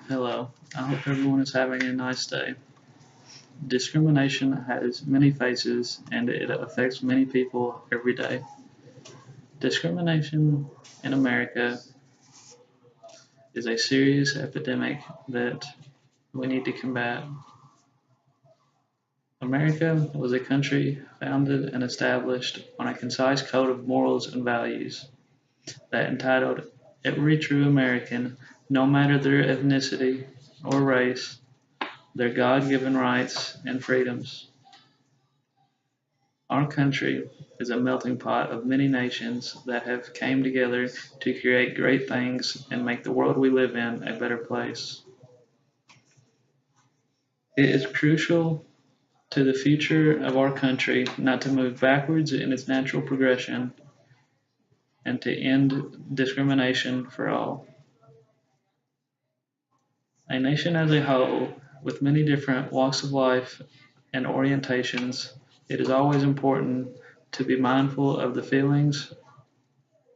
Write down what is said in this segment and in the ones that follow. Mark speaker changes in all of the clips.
Speaker 1: Hello, I hope everyone is having a nice day. Discrimination has many faces and it affects many people every day. Discrimination in America is a serious epidemic that we need to combat. America was a country founded and established on a concise code of morals and values that entitled every true American, no matter their ethnicity or race, their God given rights and freedoms. Our country is a melting pot of many nations that have came together to create great things and make the world we live in a better place. It is crucial to the future of our country not to move backwards in its natural progression and to end discrimination for all. A nation as a whole, with many different walks of life and orientations, it is always important to be mindful of the feelings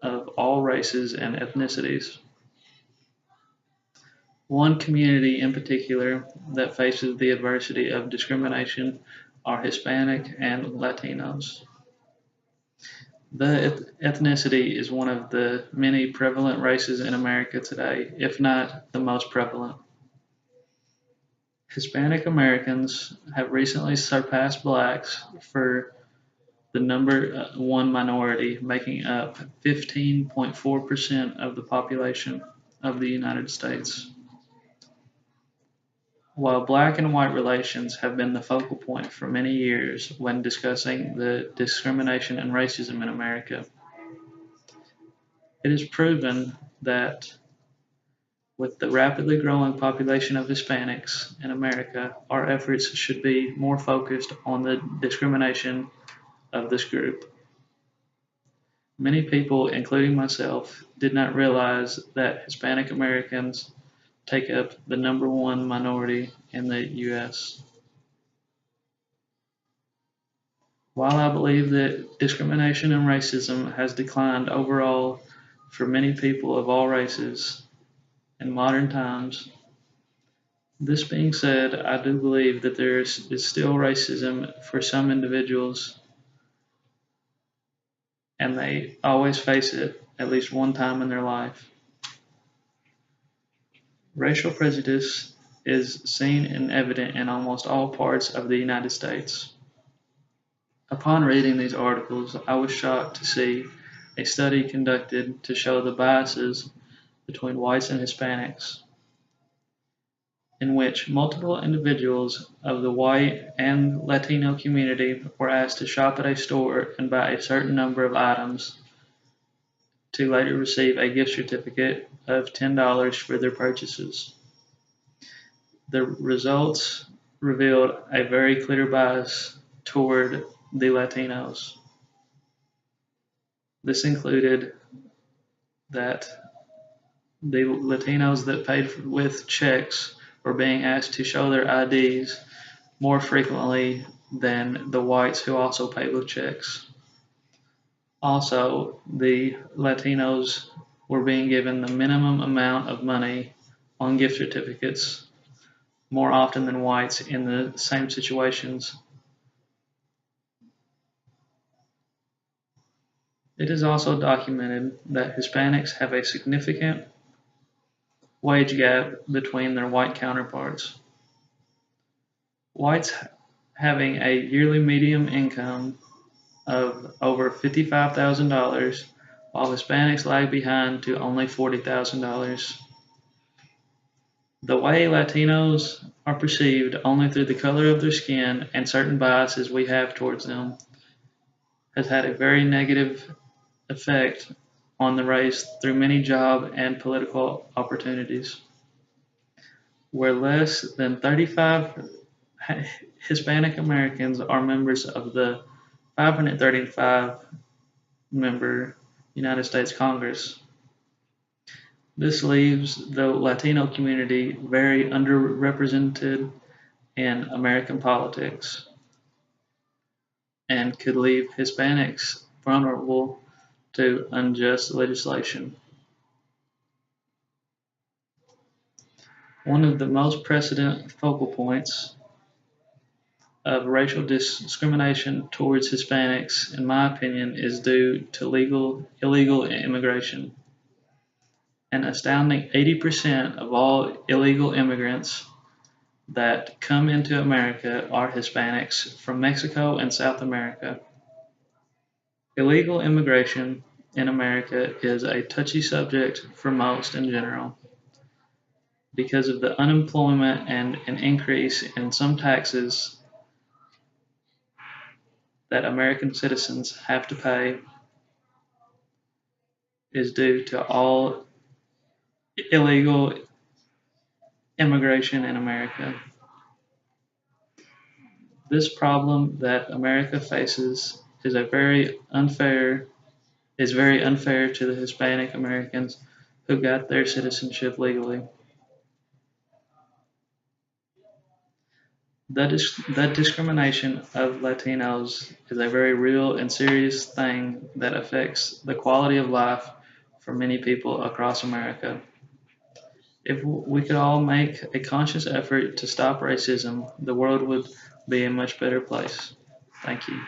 Speaker 1: of all races and ethnicities. One community in particular that faces the adversity of discrimination are Hispanic and Latinos. The ethnicity is one of the many prevalent races in America today, if not the most prevalent. Hispanic Americans have recently surpassed blacks for the number one minority, making up 15.4% of the population of the United States. While black and white relations have been the focal point for many years when discussing the discrimination and racism in America, it is proven that with the rapidly growing population of Hispanics in America, our efforts should be more focused on the discrimination of this group. Many people, including myself, did not realize that Hispanic Americans take up the number one minority in the US. While I believe that discrimination and racism has declined overall for many people of all races in modern times, this being said, I do believe that there is still racism for some individuals and they always face it at least one time in their life. Racial prejudice is seen and evident in almost all parts of the United States. Upon reading these articles, I was shocked to see a study conducted to show the biases between whites and Hispanics, in which multiple individuals of the white and Latino community were asked to shop at a store and buy a certain number of items to later receive a gift certificate of $10 for their purchases. The results revealed a very clear bias toward the Latinos. This included that the Latinos that paid with checks were being asked to show their IDs more frequently than the whites who also paid with checks. Also, the Latinos were being given the minimum amount of money on gift certificates more often than whites in the same situations. It is also documented that Hispanics have a significant wage gap between their white counterparts. Whites having a yearly median income of over $55,000, while Hispanics lag behind to only $40,000. The way Latinos are perceived only through the color of their skin and certain biases we have towards them has had a very negative effect on the race through many job and political opportunities, where less than 35 Hispanic Americans are members of the 535 member United States Congress. This leaves the Latino community very underrepresented in American politics and could leave Hispanics vulnerable to unjust legislation. One of the most precedent focal points of racial discrimination towards Hispanics, in my opinion, is due to illegal immigration. An astounding 80% of all illegal immigrants that come into America are Hispanics from Mexico and South America. Illegal immigration in America is a touchy subject for most in general because of the unemployment and an increase in some taxes that American citizens have to pay is due to all illegal immigration in America. This problem that America faces is very unfair to the Hispanic Americans who got their citizenship legally. The discrimination of Latinos is a very real and serious thing that affects the quality of life for many people across America. If we could all make a conscious effort to stop racism, the world would be a much better place. Thank you.